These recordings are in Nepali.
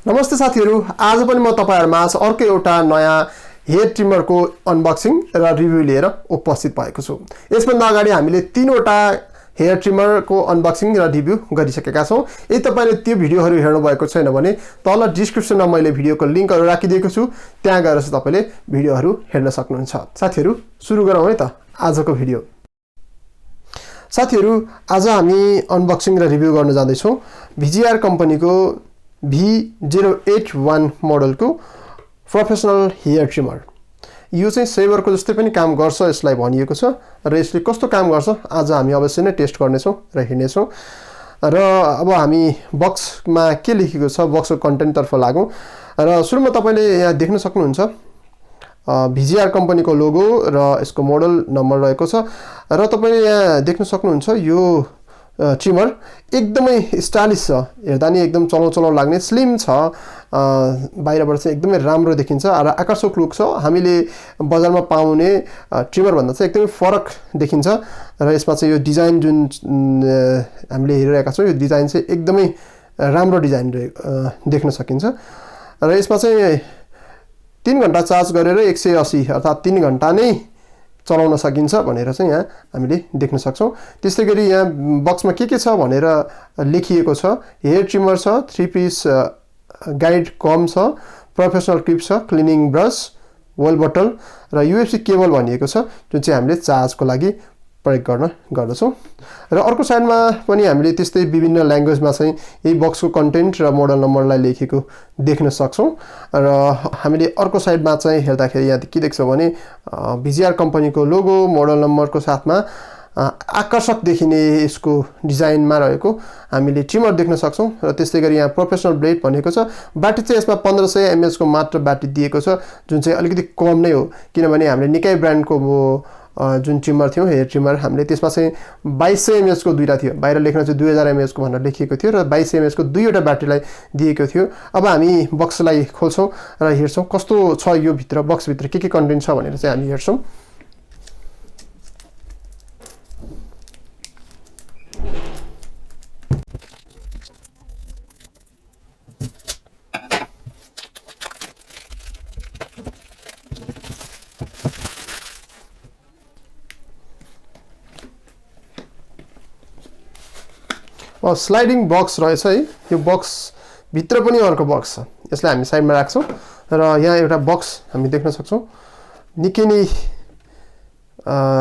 नमस्ते साथीहरु, आज पनि म तपाईहरुमाझ अर्को एउटा नयाँ हेयर ट्रिमरको अनबक्सिङ र रिभ्यू लिएर उपस्थित भएको छु। यसभन्दा अगाडि हामीले तीनवटा हेयर ट्रिमरको अनबक्सिङ र रिभ्यू गरिसकेका छौं। यदि तपाईले त्यो भिडियोहरु हेर्नु भएको छैन भने तल डिस्क्रिप्सनमा मैले भिडियोको लिंकहरु राखिदिएको छु, त्यहाँ गएर चाहिँ तपाईले भिडियोहरु हेर्न सक्नुहुन्छ। साथीहरु, सुरु गरौँ है त आजको भिडियो। साथीहरु, आज हामी अनबक्सिङ र रिभ्यू गर्न जाँदै छौं VGR कम्पनीको V081 मोडलको प्रोफेसनल हेयर ट्रिमर। यो चाहिँ सेभरको जस्तै पनि काम गर्छ यसलाई भनिएको छ र यसले कस्तो काम गर्छ आज हामी अवश्य नै टेस्ट गर्ने छौं र हेर्ने छौं। र अब हामी बक्समा के लेखेको छ बक्सको कन्टेन्ट तर्फ लागौं र सुरुमा तपाईले यहाँ देख्न सक्नुहुन्छ VGR कम्पनीको लोगो र यसको मोडल नम्बर रहेको छ र तपाईले यहाँ देख्न सक्नुहुन्छ यो ट्रिमर एकदमै स्टाइलिश छ। हेर्दा नि एकदम चलाउ लाग्ने स्लिम छ, बाहिरबाट चाहिँ एकदमै राम्रो देखिन्छ र आकर्षक लुक छ। हामीले बजारमा पाउने ट्रिमर भन्दा चाहिँ एकदमै फरक देखिन्छ र यसमा चाहिँ यो डिजाइन जुन हामीले हेरिरहेका छौं यो डिजाइन चाहिँ एकदमै राम्रो डिजाइन देख्न सकिन्छ र यसमा चाहिँ 3 घण्टा चार्ज गरेर 180 अर्थात 3 घण्टा नै चलाउन सकिन्छ भनेर चाहिँ यहाँ हामीले देख्न सक्छौं। त्यसैगरी यहाँ बक्समा के छ भनेर लेखिएको छ। हेयर ट्रिमर छ, 3 पिस गाइड कम छ, प्रोफेसनल क्लिप छ, क्लिनिङ ब्रश, वेल बोतल र यूएसबी केबल भनिएको छ जुन चाहिँ हामीले चार्जको लागि प्रयोग गर्न गर्दछौं। र अर्को साइडमा पनि हामीले त्यस्तै विभिन्न ल्याङ्ग्वेजमा चाहिँ यही बक्सको कन्टेन्ट र मोडल नम्बरलाई लेखेको देख्न सक्छौं। र हामीले अर्को साइडमा चाहिँ हेर्दाखेरि यहाँ के देख्छौं भने VGR कम्पनीको लोगो मोडल नम्बरको साथमा आकर्षक देखिने यसको डिजाइनमा रहेको हामीले ट्रिमर देख्न सक्छौं। र त्यस्तैगरी यहाँ प्रोफेसनल ब्लेड भनेको छ। ब्याट्री चाहिँ यसमा 1500 mAh को मात्र ब्याट्री दिएको छ जुन चाहिँ अलिकति कम नै हो किनभने हामीले निकै ब्रान्डको जुन ट्रिमर थियो हेयर ट्रिमर हामीले त्यसमा चाहिँ 2200 mAh को दुईटा थियो, बाहिर लेख्न चाहिँ 2000 mAh को भनेर लेखिएको थियो र 2200 mAh को दुईवटा ब्याट्रीलाई दिएको थियो। अब हामी बक्सलाई खोल्छौं र हेर्छौं कस्तो छ यो भित्र, बक्स भित्र के कन्टेन्ट छ भनेर चाहिँ हामी हेर्छौं। स्लाइडिङ बक्स रहेछ है। यो बक्स भित्र पनि अर्को बक्स छ, यसलाई हामी साइडमा राख्छौं र यहाँ एउटा बक्स हामी देख्न सक्छौं। निकै नै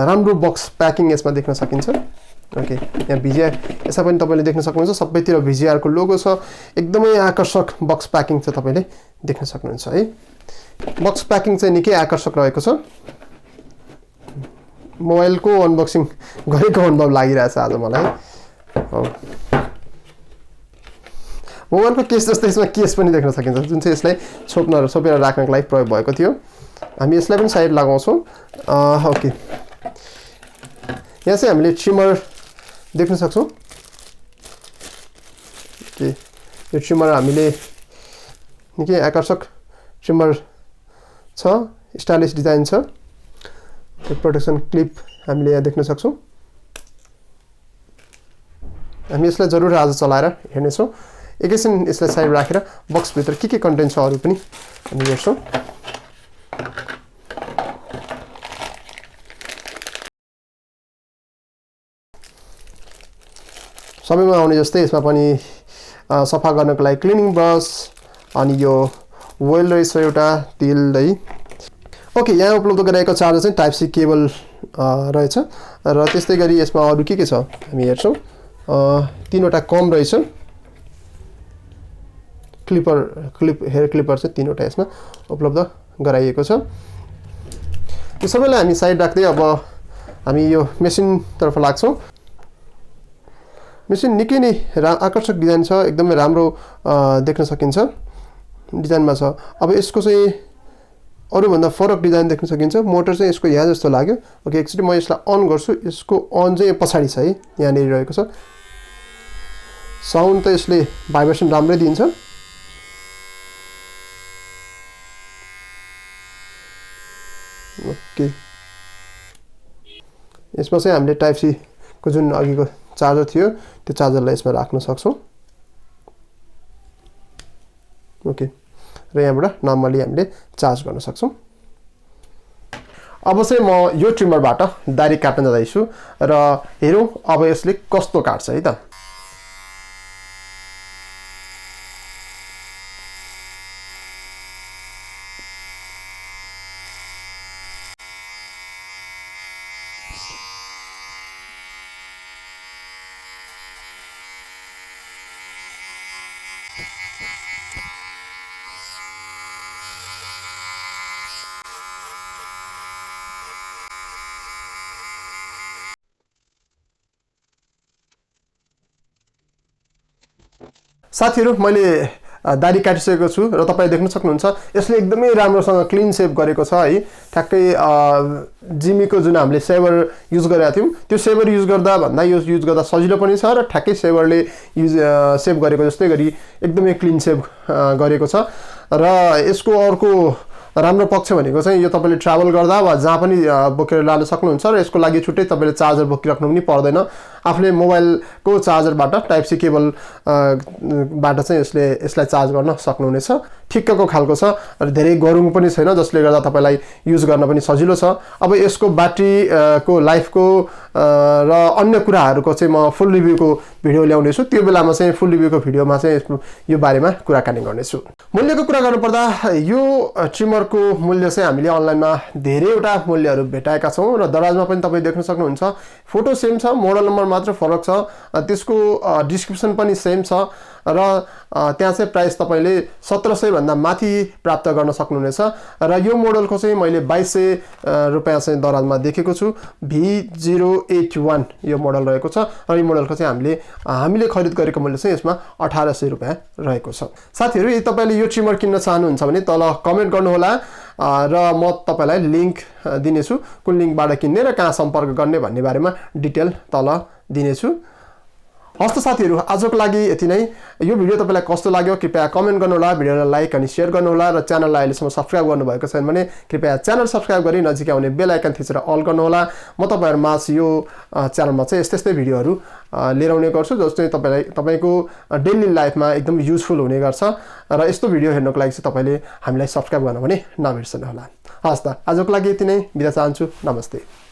राम्रो बक्स प्याकिङ यसमा देख्न सकिन्छ। ओके, यहाँ VGR यसमा पनि तपाईले देख्न सक्नुहुन्छ, सबैतिर VGR को लोगो छ। एकदमै आकर्षक बक्स प्याकिङ चाहिँ तपाईले देख्न सक्नुहुन्छ है। बक्स प्याकिङ चाहिँ निकै आकर्षक रहेको छ। मोबाइलको अनबक्सिङ गरेको अनुभव लागिरहेछ आज मलाई। मोबाइलको केस जस्तै यसमा केस पनि देख्न सकिन्छ जुन चाहिँ यसलाई छोपेर राख्नको लागि प्रयोग भएको थियो। हामी यसलाई पनि साइड लगाउँछौं। ओके, यहाँ चाहिँ हामीले ट्रिमर देख्न सक्छौं। ओके, यो ट्रिमर हामीले निकै आकर्षक ट्रिमर छ, स्टाइलिश डिजाइन छ। प्रोटेक्सन क्लिप हामीले यहाँ देख्न सक्छौं। हामी यसलाई जरुर आज चलाएर हेर्ने छौं। एकैछिन यसलाई साइड राखेर बक्स भित्र के कन्टेन्ट छ अरु पनि हामी हेर्छौं। सबैमा आउने जस्तै यसमा पनि सफा गर्नको लागि क्लिनिङ ब्रश अनि यो वेल रहेछ एउटा तेल है। ओके, यहाँ उपलब्ध गराएको चार्जर चाहिँ टाइप सी केबल रहेछ र त्यस्तैगरी यसमा अरु के छ हामी हेर्छौं। 3वटा कम रहेछ, हेयर क्लिपर चाहिँ 3वटा यसमा उपलब्ध गराइएको छ। यो सबैलाई हामी साइड राख्दै अब हामी यो मेसिन तर्फ लाग्छौं। मेसिन निकै नै आकर्षक डिजाइन छ, एकदमै राम्रो देख्न सकिन्छ डिजाइनमा छ। अब यसको चाहिँ अरु भन्दा फरक डिजाइन देख्न सकिन्छ। मोटर चाहिँ यसको यहाँ जस्तो लाग्यो। ओके, एकचोटी म यसलाई अन गर्छु। यसको अन चाहिँ पछाडी छ है, यहाँ नेरि रहेको छ। साउन्ड त यसले भाइब्रेसन राम्रै दिन्छ। ओके, यसमा चाहिँ हामीले टाइप सी को जुन अघिको चार्जर थियो त्यो चार्जरलाई यसमा राख्न सक्छौं। ओके र यहाँबाट नर्मली हामीले चार्ज गर्न सक्छौँ। अब चाहिँ म यो ट्रिमरबाट दाह्री काट्न जाँदैछु र हेरौँ अब यसले कस्तो काट्छ है त। साथीहरु मैले दाह्री काटिसकेको छु र तपाईले देख्न सक्नुहुन्छ यसले एकदमै राम्रोसँग क्लीन सेभ गरेको छ है। ठ्याक्कै जिमीको जुन हामीले सेभर युज गरेका थियौं त्यो सेभर युज गर्दा भन्दा यो युज गर्दा सजिलो पनि छ र ठ्याक्कै सेभरले सेभ गरेको जस्तै गरी एकदमै क्लीन सेभ गरेको छ। र यसको अर्को राम्रो पक्ष भनेको चाहिँ यो तपाईले ट्राभल गर्दा वा जहाँ पनि बोकेर लान सक्नुहुन्छ र यसको लागि छुट्टै तपाईले चार्जर बोकिराख्नु पनि पर्दैन। आफूले मोबाइलको चार्जरबाट टाइप सी केबल बाट चाहिँ यसलाई चार्ज गर्न सक्नुहुनेछ। ठिक्कको खालको छ र धेरै गरुङ पनि छैन जसले गर्दा तपाईलाई युज गर्न पनि सजिलो छ। अब यसको ब्याट्री को लाइफको र अन्य कुराहरुको चाहिँ म फुल रिभ्यूको भिडियो ल्याउने छु। त्यो बेलामा चाहिँ फुल रिभ्यूको भिडियोमा चाहिँ यो बारेमा कुराकानी गर्ने छु। मूल्यको कुरा गर्नुपर्दा यो ट्रिमरको मूल्य चाहिँ हामीले अनलाइनमा धेरैवटा मूल्यहरु भेटाएका छौं र दराजमा पनि तपाईले देख्न सक्नुहुन्छ। फोटो सेम छ, मोडल नम्बर मात्र फरक छ, त्यसको डिस्क्रिप्सन पनि सेम छ र त्यहाँ चाहिँ प्राइस तपाईले 1700 भन्दा माथि प्राप्त गर्न सक्नुहुनेछ। र यो मोडलको चाहिँ मैले 2200 रुपैयाँ चाहिँ दराजमा देखेको छु। V081 यो मोडल रहेको छ र यो मोडलको चाहिँ हामीले खरिद गरेको मूल्य चाहिँ यसमा 1800 रुपैयाँ रहेको छ। साथीहरु यदि तपाईले यो ट्रिमर किन्न चाहनुहुन्छ भने तल कमेन्ट गर्नुहोला र म तपाईलाई लिंक दिनेछु कुन लिंकबाट किन्ने र कहाँ सम्पर्क गर्ने भन्ने बारेमा डिटेल तल दिनेछु। हस्त साथीहरु आजको लागि यति नै। यो भिडियो तपाईलाई कस्तो लाग्यो कृपया कमेन्ट गर्नुहोला, भिडियोलाई लाइक अनि शेयर गर्नुहोला र च्यानललाई अहिलेसम्म सब्स्क्राइब गर्नुभएको छैन भने कृपया च्यानल सब्स्क्राइब गरी नजिकै आउने बेल आइकन थिचेर अल गर्नुहोला। म तपाईहरुमा यो च्यानलमा चाहिँ यस्तै भिडियोहरु लिएर आउने गर्छु जसले तपाईको डेली लाइफमा एकदम युजफुल हुने गर्छ र यस्तो भिडियो हेर्नको लागि चाहिँ तपाईले हामीलाई सब्स्क्राइब गर्न पनि नबिर्सनु होला। हस् त आजको लागि यति नै, बिदा चाहन्छु। नमस्ते।